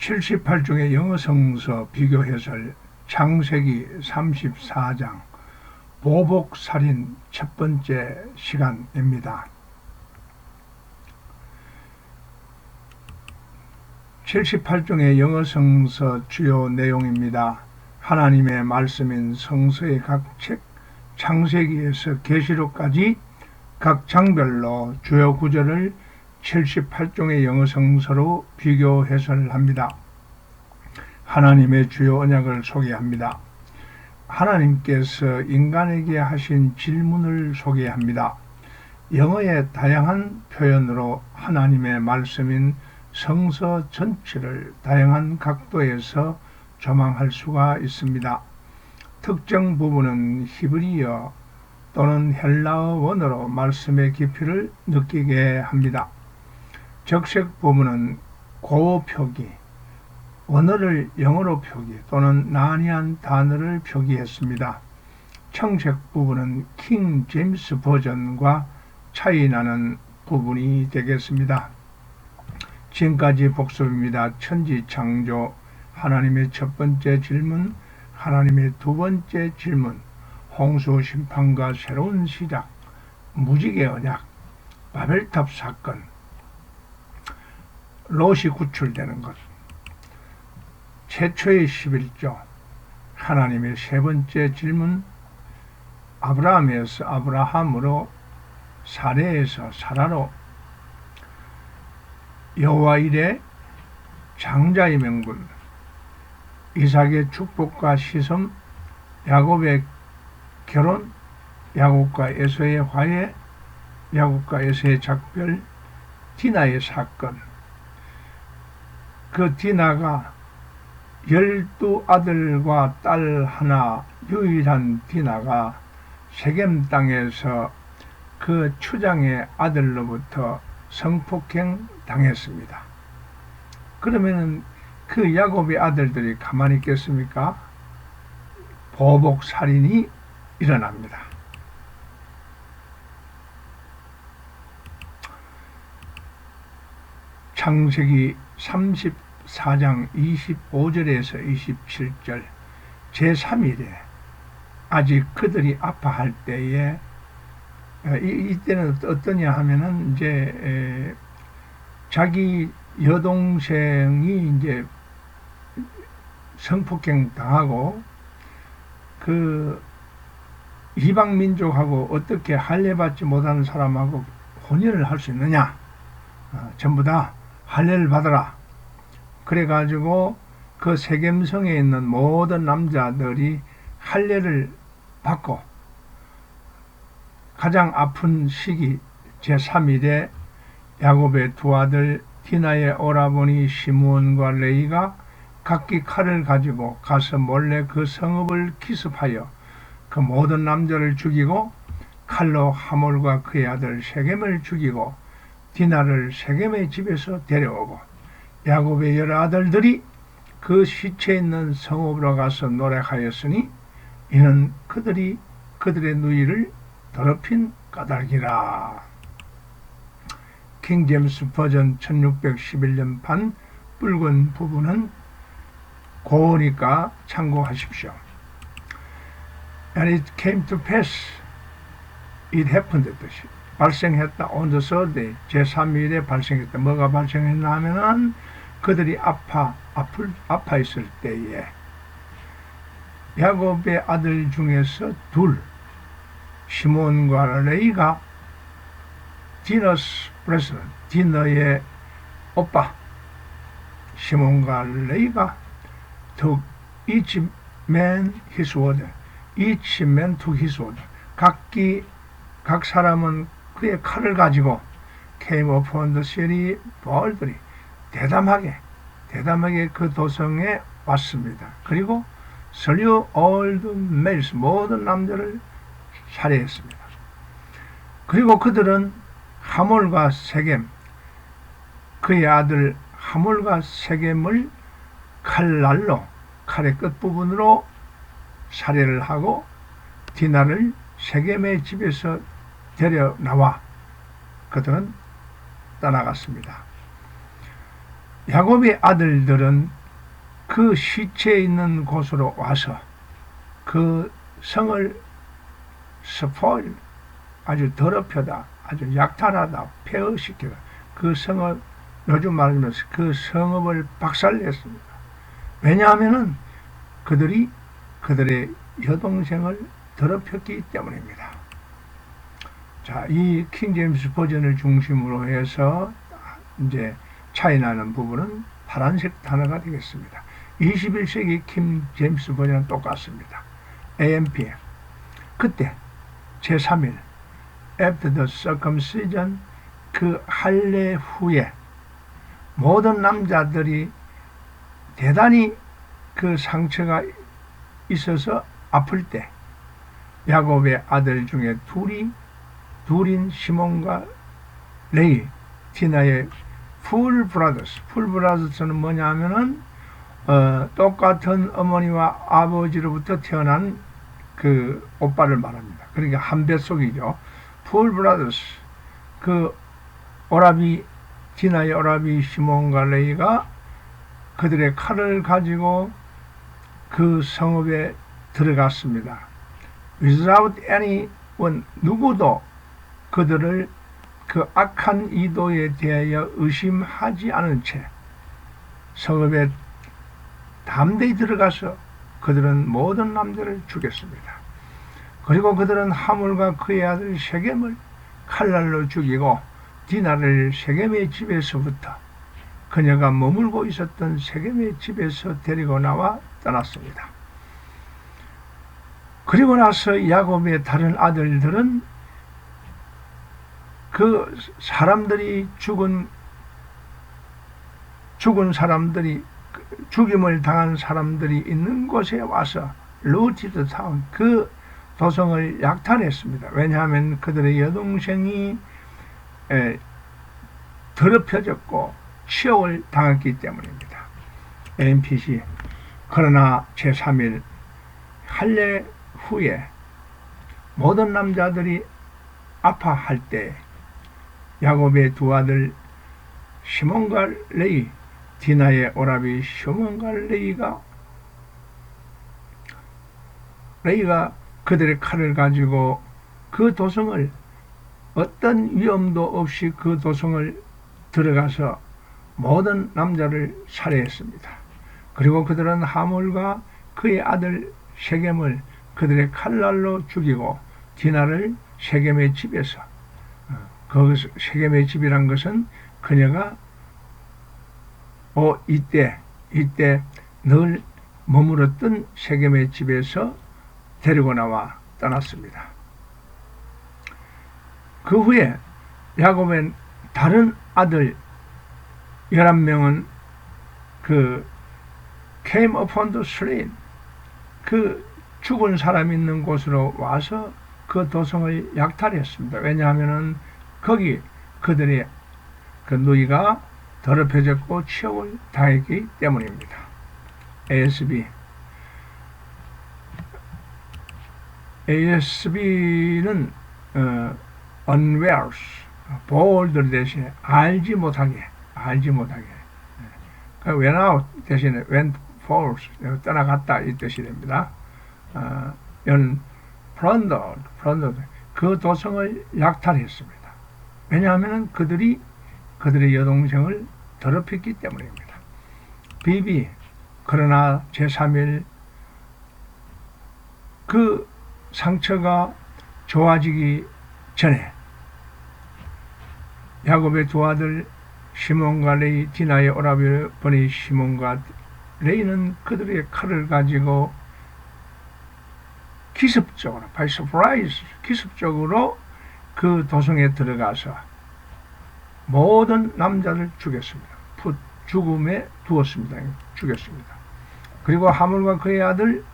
78종의 영어 성서 비교 해설 창세기 34장 보복살인 첫 번째 시간입니다. 78종의 영어 성서 주요 내용입니다. 하나님의 말씀인 성서의 각 책, 창세기에서 계시록까지 각 장별로 주요 구절을 78종의 영어 성서로 비교 해설합니다. 하나님의 주요 언약을 소개합니다. 하나님께서 인간에게 하신 질문을 소개합니다. 영어의 다양한 표현으로 하나님의 말씀인 성서 전체를 다양한 각도에서 조망할 수가 있습니다. 특정 부분은 히브리어 또는 헬라어 원어로 말씀의 깊이를 느끼게 합니다. 적색 부분은 고어 표기, 원어를 영어로 표기 또는 난이한 단어를 표기했습니다. 청색 부분은 킹 제임스 버전과 차이 나는 부분이 되겠습니다. 지금까지 복습입니다. 천지창조, 하나님의 첫 번째 질문, 하나님의 두 번째 질문, 홍수 심판과 새로운 시작, 무지개 언약, 바벨탑 사건, 롯이 구출되는 것, 최초의 11조, 하나님의 세 번째 질문, 아브라함에서 아브라함으로, 사레에서 사라로, 여호와 이레, 장자의 명분, 이삭의 축복과 시섬, 야곱의 결혼, 야곱과 에서의 화해, 야곱과 에서의 작별, 디나의 사건. 그 디나가 12아들과 딸 하나, 유일한 디나가 세겜 땅에서 그 추장의 아들로부터 성폭행 당했습니다. 그러면은 그 야곱의 아들들이 가만히 있겠습니까? 보복 살인이 일어납니다. 창세기 34장 25절에서 27절 제3일에 아직 그들이 아파할 때에 이때는 어떠냐 하면은 이제 자기 여동생이 이제 성폭행 당하고 그 이방 민족하고 어떻게 할례받지 못하는 사람하고 혼인을 할 수 있느냐? 전부 다 할례를 받아라. 그래가지고 그 세겜성에 있는 모든 남자들이 할례를 받고 가장 아픈 시기 제3일에 야곱의 두 아들 디나의 오라버니 시므온과 레이가 각기 칼을 가지고 가서 몰래 그 성읍을 기습하여 그 모든 남자를 죽이고 칼로 하몰과 그의 아들 세겜을 죽이고 디나를 세겜의 집에서 데려오고 야곱의 여러 아들들이 그 시체 있는 성읍으로 가서 노력하였으니 이는 그들이 그들의 누이를 더럽힌 까닭이라. 킹 제임스 버전 1611년판 붉은 부분은 고우니까 참고하십시오. And it came to pass, it happened 뜻이 발생했다. on the third day, 제3일에 발생했다. 뭐가 발생했나 하면은 그들이 아파 있을 때에 야곱의 아들 중에서 둘, 시몬과 레이가 디너스 브레스, 디너의 오빠 시몬과 레이가 took each man his word, each man took his word. 각 사람은 그의 칼을 가지고 came upon the city boldly, 대담하게 그 도성에 왔습니다. 그리고 slew all the males, 모든 남자를 살해했습니다. 그리고 그들은 하몰과 세겜, 그의 아들 하몰과 세겜을 칼의 끝부분으로 살해를 하고 디나를 세겜의 집에서 데려 나와 그들은 떠나갔습니다. 야곱의 아들들은 그 시체 있는 곳으로 와서 그 성을 스포일, 아주 더럽혀다, 아주 약탈하다, 폐허시키다, 그 성을, 요즘 말하면 그 성읍을 박살냈습니다. 왜냐하면은 그들이 그들의 여동생을 더럽혔기 때문입니다. 자, 이 킹제임스 버전을 중심으로 해서 이제 차이나는 부분은 파란색 단어가 되겠습니다. 21세기 킹제임스 버전은 똑같습니다. AMP. 그때 제3일 After the circumcision, 그 할례 후에 모든 남자들이 대단히 그 상처가 있어서 아플 때 야곱의 아들 중에 둘인 시몬과 레이, 디나의 풀 브라더스. 풀 브라더스는 뭐냐 하면은 똑같은 어머니와 아버지로부터 태어난 그 오빠를 말합니다. 그러니까 한 뱃속이죠. 풀 브라더스. 그 오라비, 디나의 오라비 시몬과 레이가 그들의 칼을 가지고 그 성읍에 들어갔습니다. Without anyone, 누구도 그들을 그 악한 의도에 대하여 의심하지 않은 채 성읍에 담대히 들어가서 그들은 모든 남자를 죽였습니다. 그리고 그들은 하물과 그의 아들 세겜을 칼날로 죽이고 디나를 세겜의 집에서부터 그녀가 머물고 있었던 세겜의 집에서 데리고 나와 떠났습니다. 그리고 나서 야곱의 다른 아들들은 그 사람들이 죽은 사람들이, 죽임을 당한 사람들이 있는 곳에 와서 루티드 타운, 그 도성을 약탈했습니다. 왜냐하면 그들의 여동생이 더럽혀졌고 치욕을 당했기 때문입니다. NPC. 그러나 제3일 할례 후에 모든 남자들이 아파할 때 야곱의 두 아들 시몬과 레이, 디나의 오라비 시몬과 레이가 그들의 칼을 가지고 그 도성을, 어떤 위험도 없이 그 도성을 들어가서 모든 남자를 살해했습니다. 그리고 그들은 하몰과 그의 아들 세겜을 그들의 칼날로 죽이고 디나를 세겜의 집에서, 그 세겜의 집이란 것은 그녀가 이때 늘 머물었던 세겜의 집에서 데리고 나와 떠났습니다. 그 후에 야곱의 다른 아들 11명은 그 came upon the slain, 그 죽은 사람 있는 곳으로 와서 그 도성을 약탈했습니다. 왜냐하면은 거기 그들의 그 누이가 더럽혀졌고 치욕을 당했기 때문입니다. ASB는 unwares, bold 대신에 알지 못하게. went out 대신에 went forth, 떠나갔다 이 뜻이 됩니다. plundered, 그 도성을 약탈했습니다. 왜냐하면 그들이 그들의 여동생을 더럽혔기 때문입니다. BB. 그러나 제3일 그 상처가 좋아지기 전에 야곱의 두 아들 시몬과 레이, 디나의 오라버니 시몬과 레이는 그들의 칼을 가지고 기습적으로, by surprise, 기습적으로 그 도성에 들어가서 모든 남자를 죽였습니다. 죽음에 두었습니다. 죽였습니다. 그리고 하물과 그의 아들,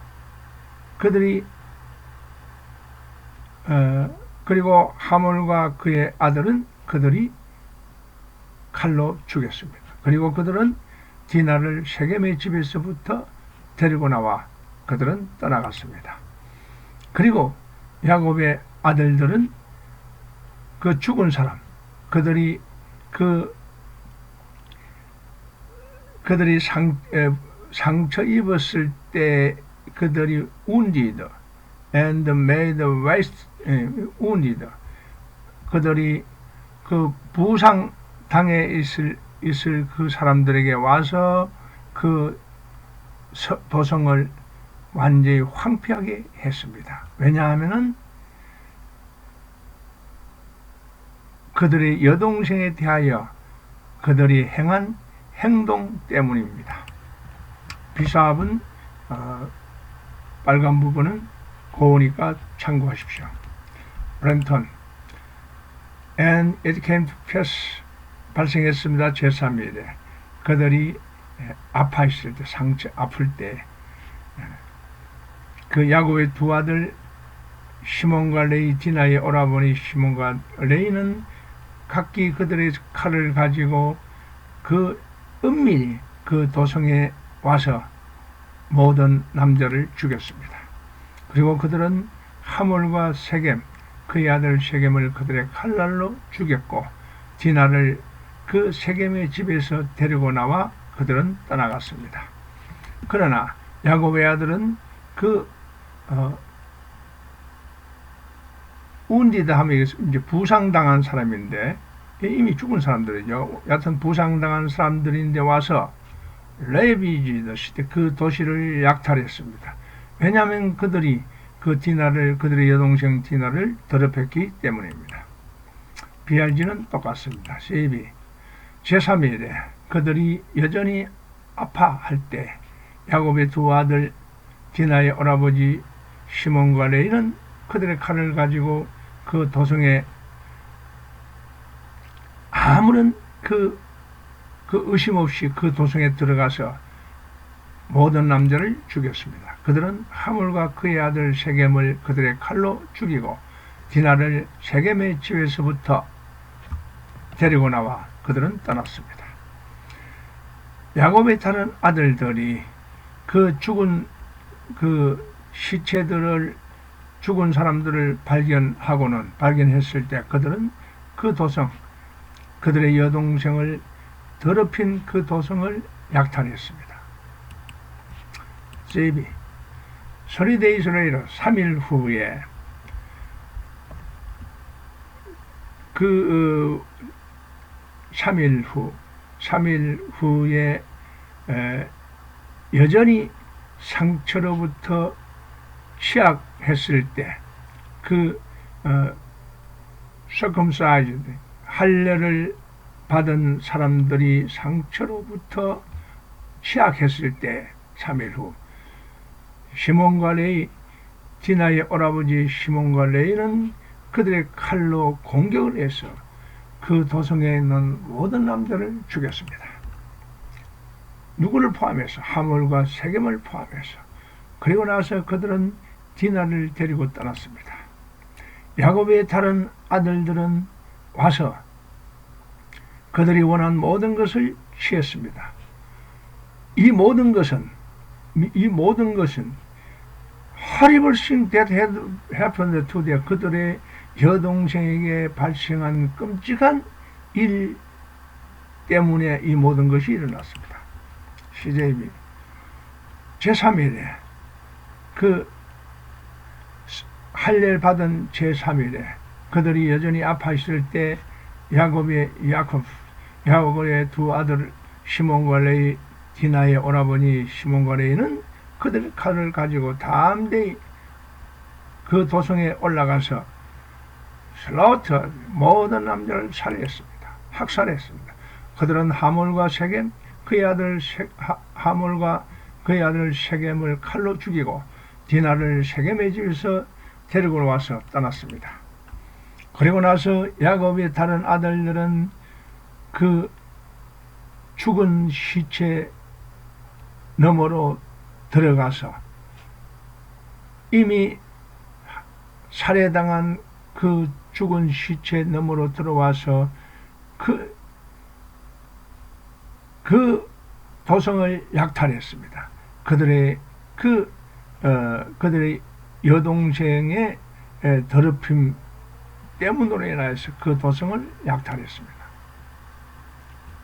그리고 하몰과 그의 아들은 그들이 칼로 죽였습니다. 그리고 그들은 디나를 세겜의 집에서부터 데리고 나와 그들은 떠나갔습니다. 그리고 야곱의 아들들은 그 죽은 사람, 그들이 그 그들이 상처 입었을 때 그들이 wounded and made wounded, 그들이 그 부상 당해 있을 그 사람들에게 와서 그 도성을 완전히 황폐하게 했습니다. 왜냐하면은 그들의 여동생에 대하여 그들이 행한 행동 때문입니다. 비사합은 빨간 부분은 고우니까 참고하십시오. 브랜턴 And it came to pass, 발생했습니다. 제3일에 그들이 아파했을 때, 상처 아플 때, 그 야곱의 두 아들 시몬과 레이, 디나의 오라버니 시몬과 레이는 각기 그들의 칼을 가지고 그 은밀히 그 도성에 와서 모든 남자를 죽였습니다. 그리고 그들은 하몰과 세겜, 그의 아들 세겜을 그들의 칼날로 죽였고 디나를 그 세겜의 집에서 데리고 나와 그들은 떠나갔습니다. 그러나 야곱의 아들은 그 운디다 하면 이제 부상당한 사람인데 이미 죽은 사람들이죠. 여하튼 부상당한 사람들인데 와서 레비지더 시대 그 도시를 약탈했습니다. 왜냐하면 그들이 그 디나를, 그들의 여동생 디나를 더럽혔기 때문입니다. BRG는 똑같습니다. 세비 제3일에 그들이 여전히 아파할 때 야곱의 두 아들 디나의 오라버지 시몬과 레이는 그들의 칼을 가지고 그 도성에 아무런 그 의심 없이 그 도성에 들어가서 모든 남자를 죽였습니다. 그들은 하물과 그의 아들 세겜을 그들의 칼로 죽이고 디나를 세겜의 집에서부터 데리고 나와 그들은 떠났습니다. 야곱의 다른 아들들이 그 죽은 그 시체들을, 죽은 사람들을 발견했을 때 그들은 그 도성, 그들의 여동생을 더럽힌 그 도성을 약탈했습니다. 세비 30days later, 3일 후에 그 3일 후에 여전히 상처로부터 취약했을 때 그 circumcised, 할례를 받은 사람들이 상처로부터 취약했을 때 3일 후 시몬과 레이, 디나의 오라버지 시몬과 레이는 그들의 칼로 공격을 해서 그 도성에 있는 모든 남자를 죽였습니다. 누구를 포함해서? 하몰과 세겜을 포함해서. 그리고 나서 그들은 디나를 데리고 떠났습니다. 야곱의 다른 아들들은 와서 그들이 원한 모든 것을 취했습니다. 이 모든 것은 horrible that had happened to them, 그들의 여동생에게 발생한 끔찍한 일 때문에 이 모든 것이 일어났습니다. CJB 제3일에 그 할례를 받은 제3일에 그들이 여전히 아파있을 때 야곱의 두 아들 시몬과 레이, 디나의 오라버니 시몬과 레이는 그들의 칼을 가지고 담대히 그 도성에 올라가서 슬라우터, 모든 남자를 살해했습니다. 학살했습니다. 그들은 하몰과 세겜, 하몰과 그의 아들 세겜을 칼로 죽이고 디나를 세겜의 집에서 데리고 와서 떠났습니다. 그리고 나서 야곱의 다른 아들들은 그 죽은 시체 너머로 들어가서 이미 살해당한 그 죽은 시체 너머로 들어와서 그 도성을 약탈했습니다. 그들의 여동생의 더럽힘 때문으로 인하여서 그 도성을 약탈했습니다.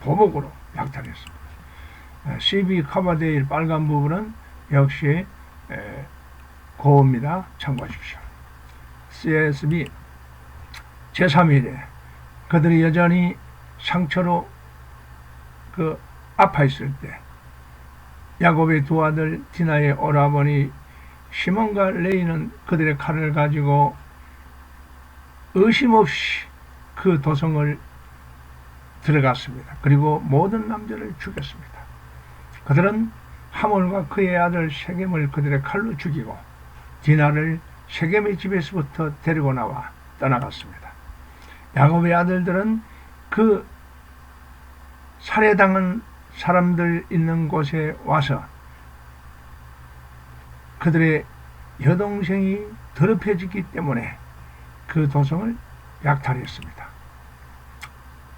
보복으로 약탈했습니다. CB 커버되어 있는 빨간 부분은 역시 고입니다. 참고하십시오. CSB 제3일에 그들이 여전히 상처로 아파 있을 때 야곱의 두 아들 디나의 오라버니 시몬과 레이는 그들의 칼을 가지고 의심 없이 그 도성을 들어갔습니다. 그리고 모든 남자를 죽였습니다. 그들은 하몰과 그의 아들 세겜을 그들의 칼로 죽이고 디나를 세겜의 집에서부터 데리고 나와 떠나갔습니다. 야곱의 아들들은 그 살해당한 사람들 있는 곳에 와서 그들의 여동생이 더럽혀지기 때문에 그 도성을 약탈했습니다.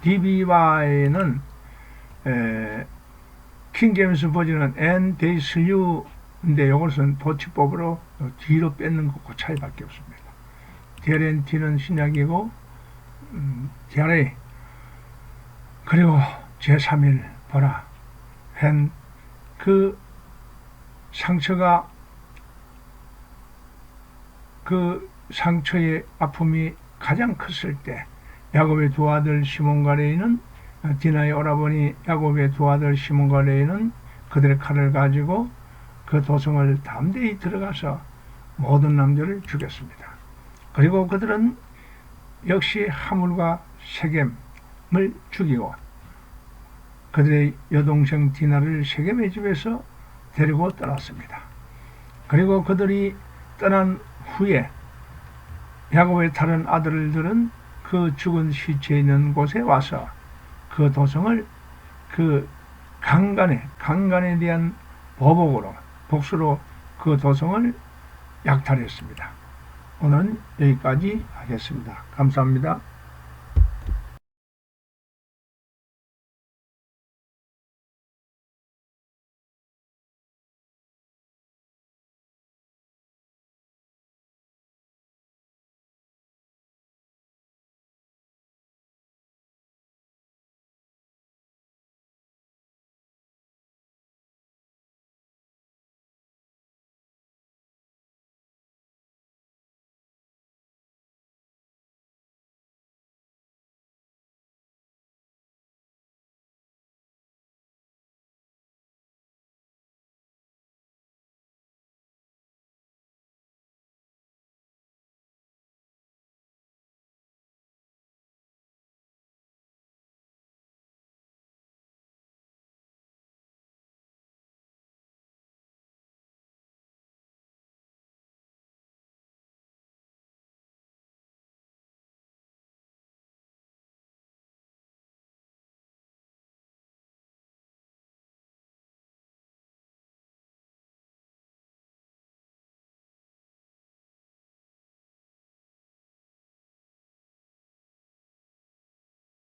DBY는 킹제임스 버전은 and they slew인데 이것은 도치법으로 뒤로 뺏는 것과 차이밖에 없습니다. DLNT는 신약이고 DRA 그리고 제3일 보라 한 그 상처가 그 상처의 아픔이 가장 컸을 때 야곱의 두 아들 시몬과 레이는 디나의 오라버니 야곱의 두 아들 시몬과 레이는 그들의 칼을 가지고 그 도성을 담대히 들어가서 모든 남자를 죽였습니다. 그리고 그들은 역시 하물과 세겜을 죽이고 그들의 여동생 디나를 세겜의 집에서 데리고 떠났습니다. 그리고 그들이 떠난 후에 야곱의 다른 아들들은 그 죽은 시체 있는 곳에 와서 그 도성을 그 강간에 대한 보복으로 복수로 그 도성을 약탈했습니다. 오늘은 여기까지 하겠습니다. 감사합니다.